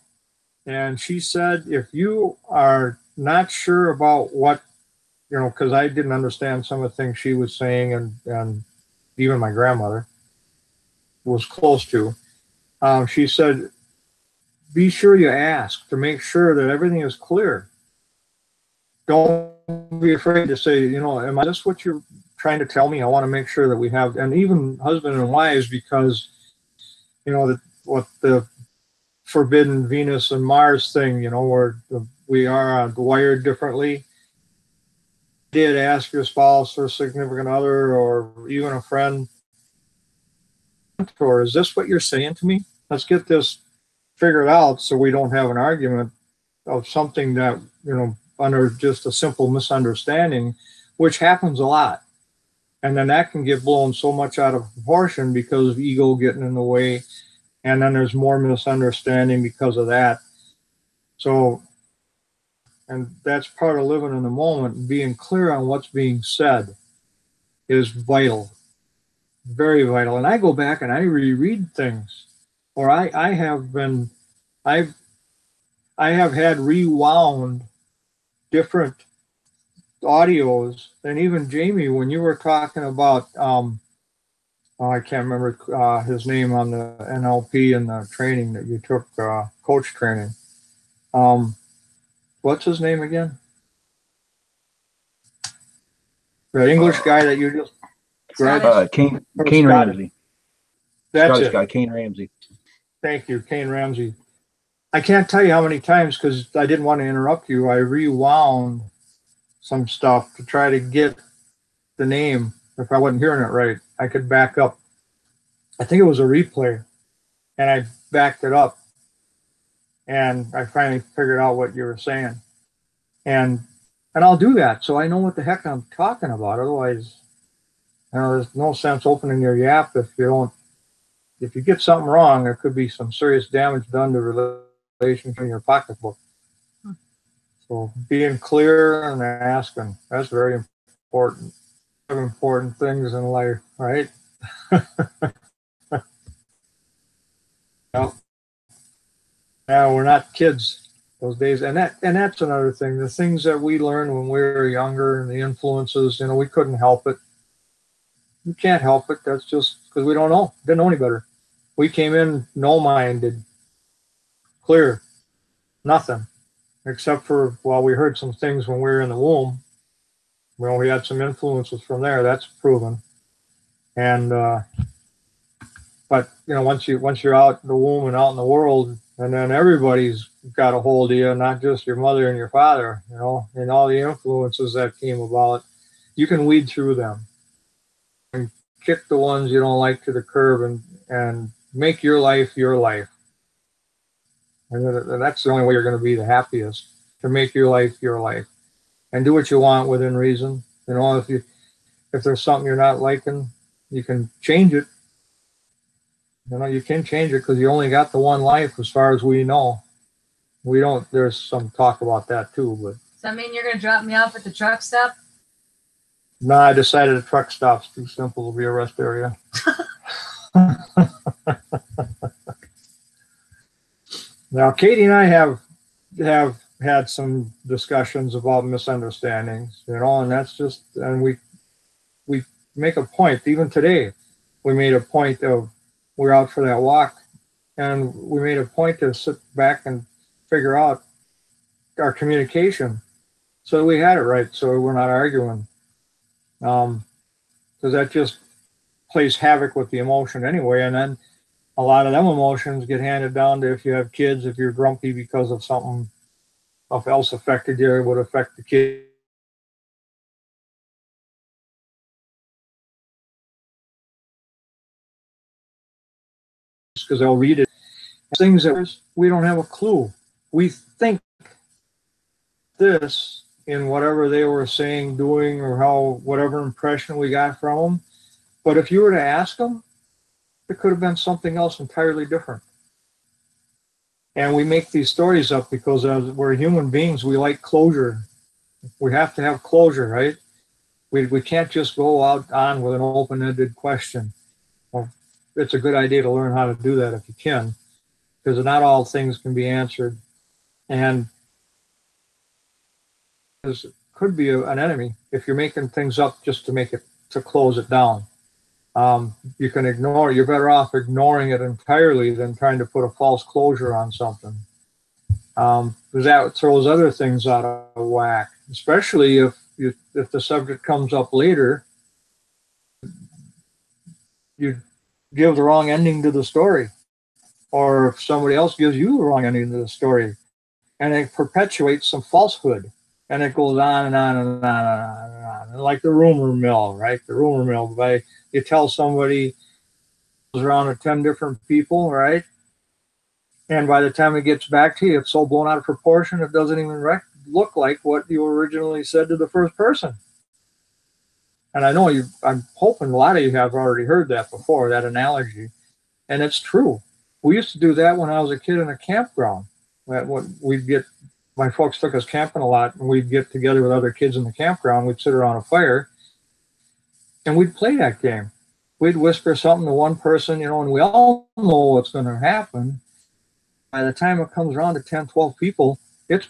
and she said, if you are not sure about what, because I didn't understand some of the things she was saying, and even my grandmother was close to, she said, be sure you ask to make sure that everything is clear. Don't be afraid to say, am I this what you're trying to tell me? I want to make sure that we have, and even husband and wives, because, what the forbidden Venus and Mars thing, where we are wired differently. Did ask your spouse or significant other or even a friend, or is this what you're saying to me? Let's get this figured out so we don't have an argument of something that, under just a simple misunderstanding, which happens a lot. And then that can get blown so much out of proportion because of ego getting in the way. And then there's more misunderstanding because of that. So, and that's part of living in the moment. Being clear on what's being said is vital, very vital. And I go back and I reread things, or I have had rewound different audios. And even Jamie, when you were talking about, I can't remember his name on the NLP and the training that you took, coach training. What's his name again? The English guy that you just grabbed? Kane Ramsey. That's Scottish it. guy, Kane Ramsey. Thank you, Kane Ramsey. I can't tell you how many times, because I didn't want to interrupt you, I rewound some stuff to try to get the name. If I wasn't hearing it right, I could back up. I think it was a replay, and I backed it up, and I finally figured out what you were saying. And I'll do that so I know what the heck I'm talking about. Otherwise, there's no sense opening your yap if you get something wrong. There could be some serious damage done to relations in your pocketbook. So being clear and asking, that's very important. Important things in life, right? Now we're not kids those days, and that's another thing. The things that we learned when we were younger and the influences, we couldn't help it. You can't help it. That's just because we didn't know any better. We came in no-minded, clear, nothing, except for, we heard some things when we were in the womb. We had some influences from there. That's proven. And but once you're out in the womb and out in the world, and then everybody's got a hold of you, not just your mother and your father, and all the influences that came about, you can weed through them and kick the ones you don't like to the curb and make your life your life. And that's the only way you're going to be the happiest, to make your life your life and do what you want within reason. If there's something you're not liking, you can change it. You can change it because you only got the one life as far as we know. We don't, there's some talk about that too, but. Does that mean you're going to drop me off at the truck stop? No, I decided the truck stop's too simple to be a rest area. Now, Katie and I have had some discussions about misunderstandings, and that's just, and we make a point, even today, we made a point of, we're out for that walk, and we made a point to sit back and figure out our communication so we had it right, so we're not arguing. Because that just plays havoc with the emotion anyway, and then a lot of them emotions get handed down to if you have kids, if you're grumpy because of something else affected you, it would affect the kid. Because they'll read it. Things that we don't have a clue. We think this in whatever they were saying, doing, or whatever impression we got from them. But if you were to ask them, it could have been something else entirely different. And we make these stories up because as we're human beings, we like closure. We have to have closure, right? We can't just go out on with an open-ended question. Well, it's a good idea to learn how to do that if you can, because not all things can be answered. And this could be an enemy if you're making things up just to make it, to close it down. You can ignore, you're better off ignoring it entirely than trying to put a false closure on something. Because that throws other things out of whack, especially if the subject comes up later, you give the wrong ending to the story, or if somebody else gives you the wrong ending to the story, and it perpetuates some falsehood, and it goes on and on and on and on and on. Like the rumor mill, right? The rumor mill, you tell somebody goes around to 10 different people, right? And by the time it gets back to you, it's so blown out of proportion, it doesn't even look like what you originally said to the first person. And I know I'm hoping a lot of you have already heard that before, that analogy. And it's true. We used to do that when I was a kid in a campground. My folks took us camping a lot, and we'd get together with other kids in the campground. We'd sit around a fire, and we'd play that game. We'd whisper something to one person, and we all know what's going to happen. By the time it comes around to 10, 12 people, it's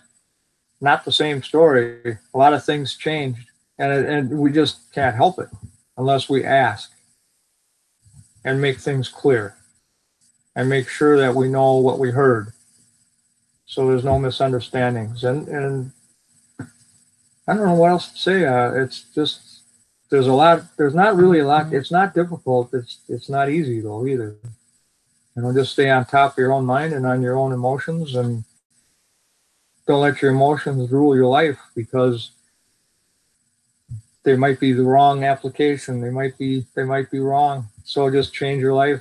not the same story. A lot of things changed, and we just can't help it unless we ask and make things clear and make sure that we know what we heard, so there's no misunderstandings. And I don't know what else to say. It's just, there's not really a lot. It's not difficult. It's not easy though either. Just stay on top of your own mind and on your own emotions, and don't let your emotions rule your life, because they might be the wrong application. They might be wrong. So just change your life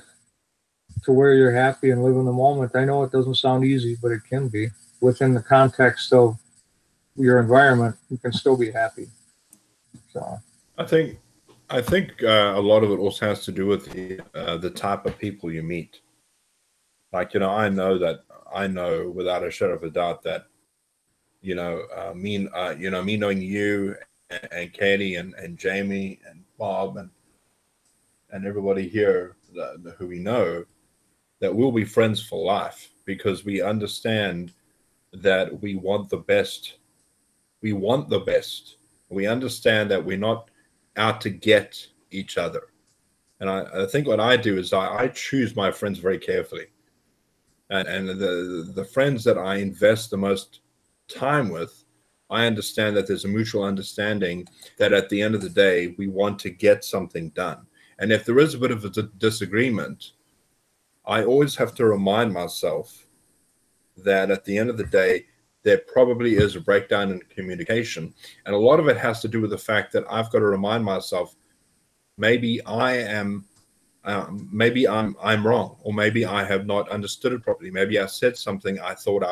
to where you're happy and live in the moment. I know it doesn't sound easy, but it can be. Within the context of your environment, you can still be happy. So I think a lot of it also has to do with the type of people you meet. Like, I know without a shadow of a doubt that, me knowing you and Katie and Jamie and Bob and everybody here who we know, that we'll be friends for life, because we understand that we want the best. We want the best. We understand that we're not out to get each other. And I think what I do is I choose my friends very carefully. And the friends that I invest the most time with, I understand that there's a mutual understanding that at the end of the day, we want to get something done. And if there is a bit of a disagreement, I always have to remind myself that at the end of the day, there probably is a breakdown in communication. And a lot of it has to do with the fact that I've got to remind myself, maybe I'm wrong, or maybe I have not understood it properly. Maybe I said something I thought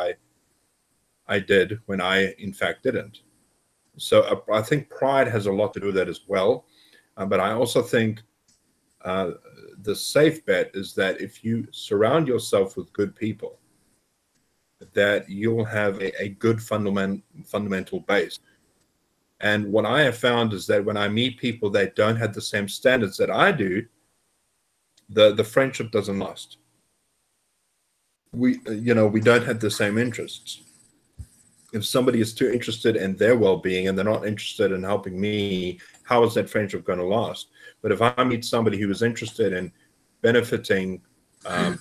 I did when I in fact didn't. So I think pride has a lot to do with that as well. But I also think the safe bet is that if you surround yourself with good people, that you'll have a good fundamental base. And what I have found is that when I meet people that don't have the same standards that I do, the friendship doesn't last. We don't have the same interests. If somebody is too interested in their well-being and they're not interested in helping me, how is that friendship going to last? But if I meet somebody who is interested in benefiting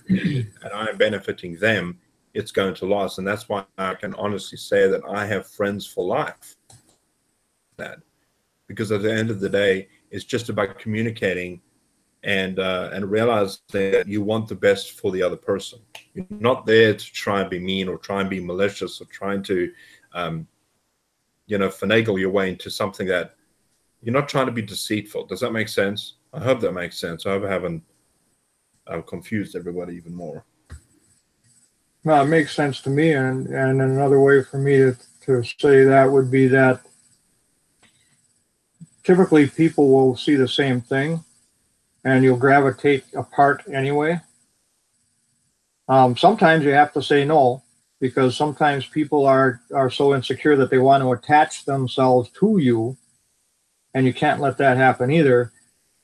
me and I am benefiting them, it's going to last. And that's why I can honestly say that I have friends for life. Because at the end of the day, it's just about communicating and realizing that you want the best for the other person. You're not there to try and be mean or try and be malicious or trying to, finagle your way into something that you're not trying to be deceitful. Does that make sense? I hope that makes sense. I hope I haven't confused everybody even more. Well, it makes sense to me. And another way for me to say that would be that typically people will see the same thing and you'll gravitate apart anyway. Sometimes you have to say no, because sometimes people are so insecure that they want to attach themselves to you, and you can't let that happen either.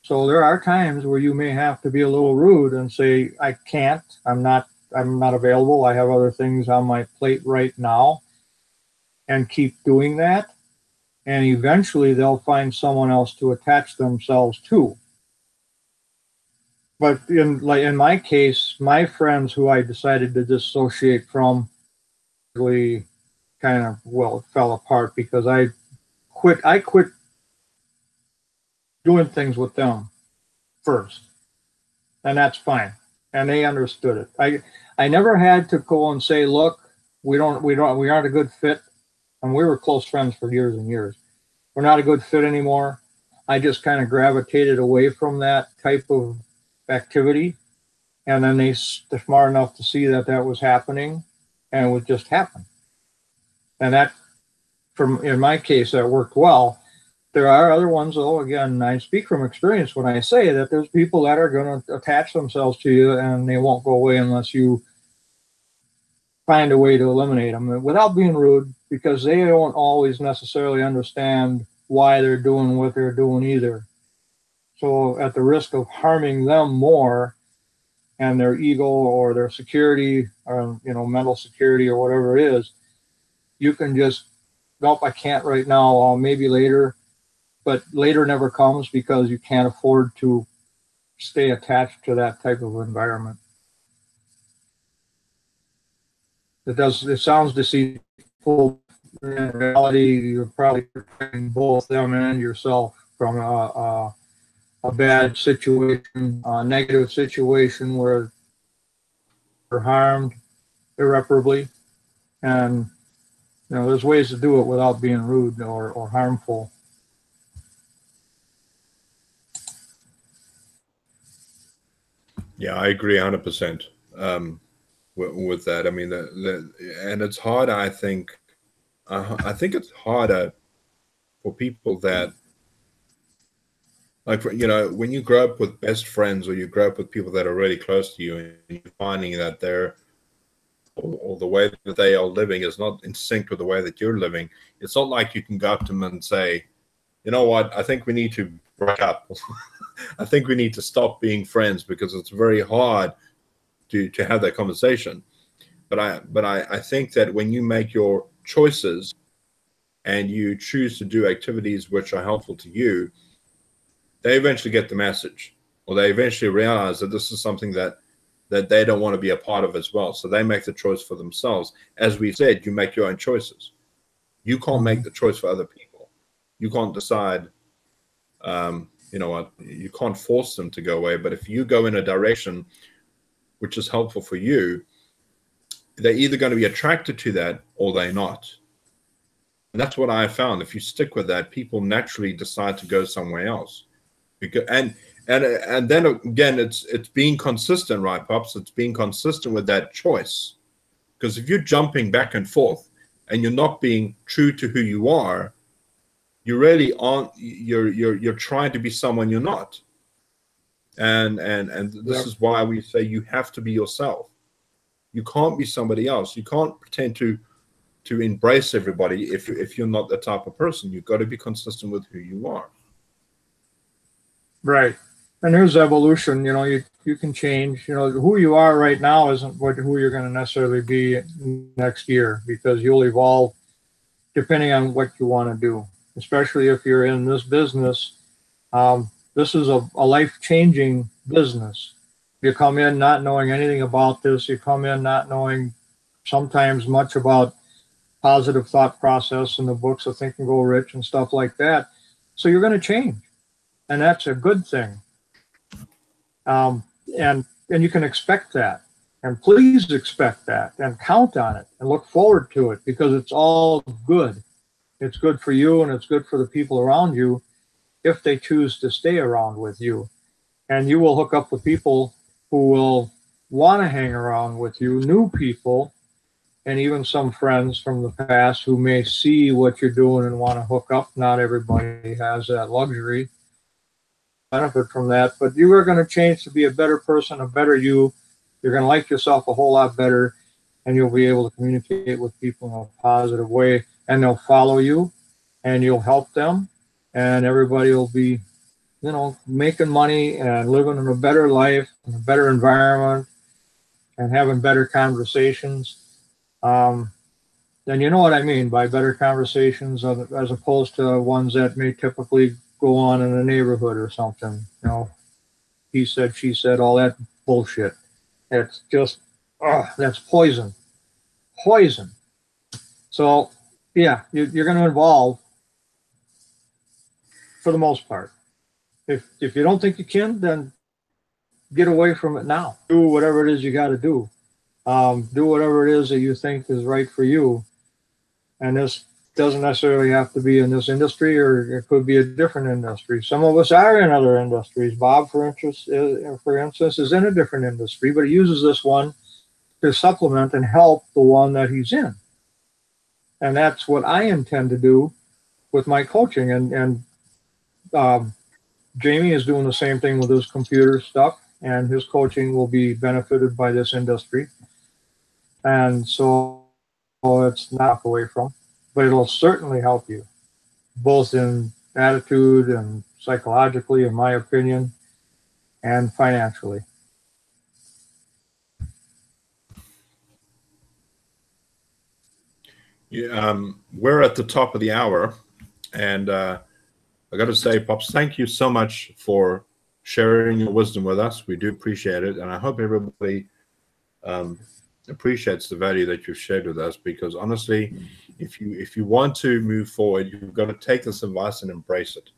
So there are times where you may have to be a little rude and say, I can't, I'm not available, I have other things on my plate right now, and keep doing that. And eventually they'll find someone else to attach themselves to. But in my case, my friends who I decided to dissociate from really kind of, well, it fell apart because I quit doing things with them first. And that's fine. And they understood it. I never had to go and say, look, we aren't a good fit. And we were close friends for years and years. We're not a good fit anymore. I just kind of gravitated away from that type of activity. And then they're smart enough to see that was happening, and it would just happen. And that, in my case, that worked well. There are other ones, though, again, I speak from experience when I say that there's people that are going to attach themselves to you and they won't go away unless you find a way to eliminate them without being rude, because they don't always necessarily understand why they're doing what they're doing either. So at the risk of harming them more and their ego or their security or, mental security or whatever it is, you can just, nope, I can't right now, maybe later. But later never comes because you can't afford to stay attached to that type of environment. It sounds deceitful. In reality, you're probably protecting both them and yourself from a bad situation, a negative situation where you're harmed irreparably. And there's ways to do it without being rude or harmful. Yeah, I agree 100% with that. I mean, and it's hard. I think it's harder for people that, like, when you grow up with best friends or you grow up with people that are really close to you, and you're finding that or the way that they are living is not in sync with the way that you're living. It's not like you can go up to them and say, you know what, I think we need to break up. I think we need to stop being friends, because it's very hard to have that conversation. But I think that when you make your choices and you choose to do activities which are helpful to you, they eventually get the message, or they eventually realize that this is something that they don't want to be a part of as well. So they make the choice for themselves. As we said, you make your own choices. You can't make the choice for other people. You can't decide, you can't force them to go away. But if you go in a direction which is helpful for you, they're either going to be attracted to that or they're not. And that's what I found. If you stick with that, people naturally decide to go somewhere else. And then again, it's being consistent, right, Pops? It's being consistent with that choice. Because if you're jumping back and forth and you're not being true to who you are, you really aren't. You're trying to be someone you're not. And this is why we say you have to be yourself. You can't be somebody else. You can't pretend to embrace everybody if you're not the type of person. You've got to be consistent with who you are. Right. And there's evolution. You can change. Who you are right now isn't who you're going to necessarily be next year, because you'll evolve depending on what you want to do. Especially if you're in this business, this is a life-changing business. You come in not knowing anything about this. You come in not knowing sometimes much about positive thought process and the books of Think and Grow Rich and stuff like that. So you're going to change, and that's a good thing. And you can expect that, and please expect that, and count on it, and look forward to it, because it's all good. It's good for you, and it's good for the people around you if they choose to stay around with you. And you will hook up with people who will want to hang around with you, new people, and even some friends from the past who may see what you're doing and want to hook up. Not everybody has that luxury, benefit from that, but you are going to change to be a better person, a better you. You're going to like yourself a whole lot better, and you'll be able to communicate with people in a positive way, and they'll follow you, and you'll help them, and everybody will be, you know, making money and living in a better life, in a better environment, and having better conversations. And you know what I mean by better conversations, as opposed to ones that may typically go on in the neighborhood or something. You know, he said, she said, all that bullshit. It's just, that's poison. Poison. So, yeah, you're going to evolve for the most part. If you don't think you can, then get away from it now. Do whatever it is you got to do. Do whatever it is that you think is right for you. And this doesn't necessarily have to be in this industry, or it could be a different industry. Some of us are in other industries. Bob, for instance, is in a different industry, but he uses this one to supplement and help the one that he's in. And that's what I intend to do with my coaching. And Jamie is doing the same thing with his computer stuff, and his coaching will be benefited by this industry. And so it's not away from, but it'll certainly help you, both in attitude and psychologically, in my opinion, and financially. Yeah, we're at the top of the hour, and I got to say, Pops, thank you so much for sharing your wisdom with us. We do appreciate it, and I hope everybody appreciates the value that you've shared with us, because honestly, if you want to move forward, you've got to take this advice and embrace it.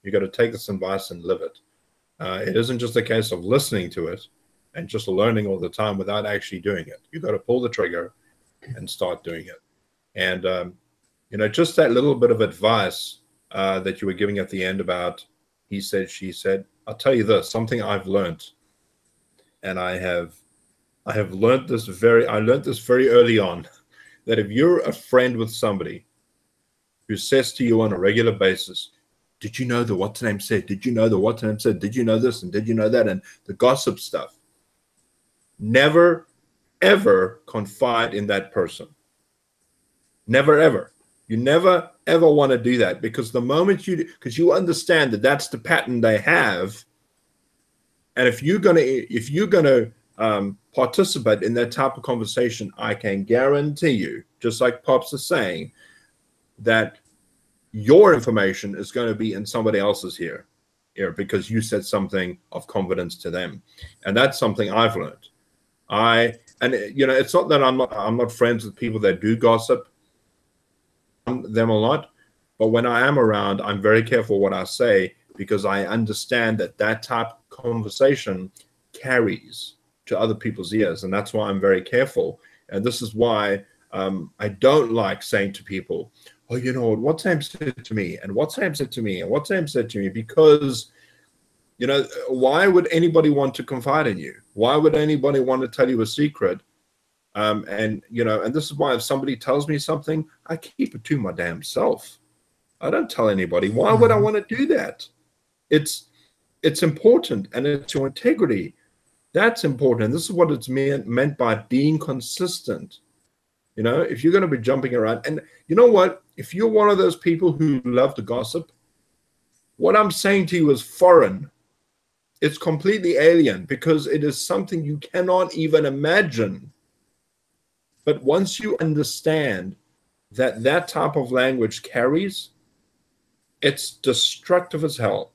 You've got to take this advice and live it. It isn't just a case of listening to it and just learning all the time without actually doing it. You've got to pull the trigger and start doing it. And you know, just that little bit of advice that you were giving at the end about he said, she said, I'll tell you this, something I've learned, and I learned this very early on, that if you're a friend with somebody who says to you on a regular basis, did you know the what's name said? Did you know the what's name said? Did you know this? And did you know that? And the gossip stuff. Never, ever confide in that person. Never, ever. You never, ever want to do that, because the moment because you understand that that's the pattern they have. And if you're gonna participate in that type of conversation, I can guarantee you, just like Pops is saying, that your information is going to be in somebody else's ear because you said something of confidence to them. And that's something I've learned. And you know, it's not that I'm not friends with people that do gossip, them a lot, but when I am around, I'm very careful what I say, because I understand that that type of conversation carries to other people's ears, and that's why I'm very careful. And this is why I don't like saying to people, oh, you know what Sam said to me, and what Sam said to me, and what Sam said to me, because, you know, why would anybody want to confide in you? Why would anybody want to tell you a secret? And, you know, and this is why if somebody tells me something, I keep it to my damn self. I don't tell anybody. Why would I want to do that? It's important, and it's your integrity. That's important. And this is what it's meant by being consistent. You know, if you're going to be jumping around, and you know what? If you're one of those people who love to gossip, what I'm saying to you is foreign. It's completely alien, because it is something you cannot even imagine. But once you understand that that type of language carries, it's destructive as hell.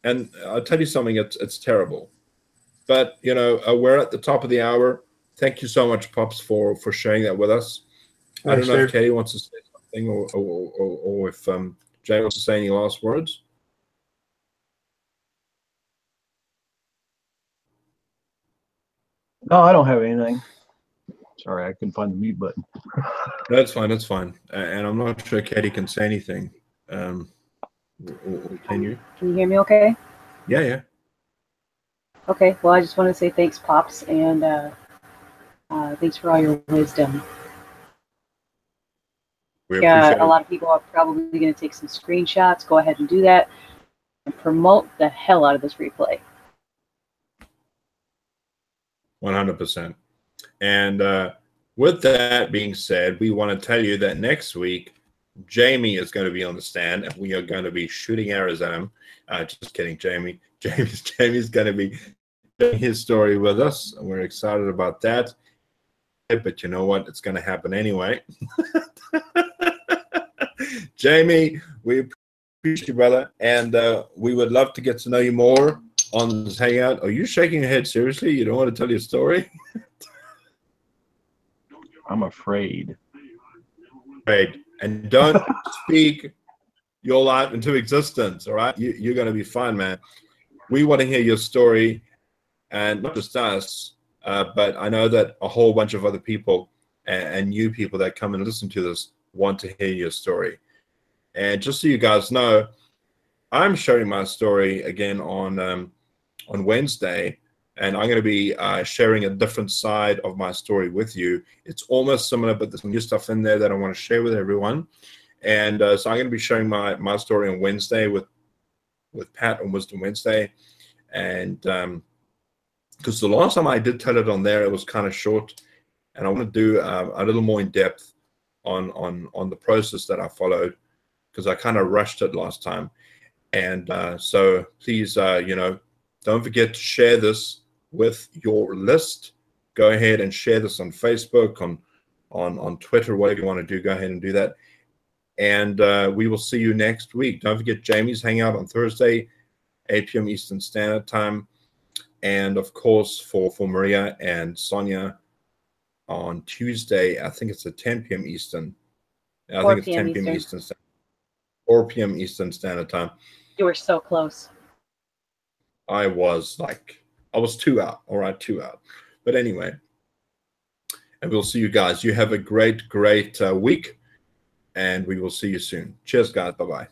And I'll tell you something, it's terrible. But, you know, we're at the top of the hour. Thank you so much, Pops, for sharing that with us. I don't know if Katie wants to say something, or if Jay wants to say any last words. No, I don't have anything. Sorry, I couldn't find the mute button. That's fine. That's fine. And I'm not sure Katie can say anything. Can you? Can you hear me okay? Yeah, yeah. Okay, well, I just want to say thanks, Pops, and thanks for all your wisdom. Yeah, a lot of people are probably going to take some screenshots. Go ahead and do that and promote the hell out of this replay. 100%. And with that being said, we want to tell you that next week, Jamie is going to be on the stand, and we are going to be shooting arrows at him. Just kidding, Jamie. Jamie's going to be sharing his story with us, and we're excited about that. But you know what? It's going to happen anyway. Jamie, we appreciate you, brother, and we would love to get to know you more on this hangout. Are you shaking your head seriously? You don't want to tell your story? I'm afraid. Right. And don't speak your life into existence, all right? You're going to be fine, man. We want to hear your story, and not just us, but I know that a whole bunch of other people and new people that come and listen to this want to hear your story. And just so you guys know, I'm sharing my story again on Wednesday, and I'm going to be sharing a different side of my story with you. It's almost similar, but there's some new stuff in there that I want to share with everyone. And so I'm going to be sharing my story on Wednesday with Pat on Wisdom Wednesday. And because the last time I did tell it on there, it was kind of short, and I want to do a little more in depth on the process that I followed, because I kind of rushed it last time. And so please, don't forget to share this with your list. Go ahead and share this on Facebook, on Twitter, whatever you want to do. Go ahead and do that. And we will see you next week. Don't forget Jamie's Hangout on Thursday, 8 p.m. Eastern Standard Time. And, of course, for Maria and Sonia on Tuesday, I think it's at 10 p.m. Eastern. I think it's 10 p.m. Eastern. 4 p.m. Eastern Standard Time. You were so close. I was 2 out. All right, 2 out. But anyway, and we'll see you guys. You have a great week, and we will see you soon. Cheers, guys. Bye-bye.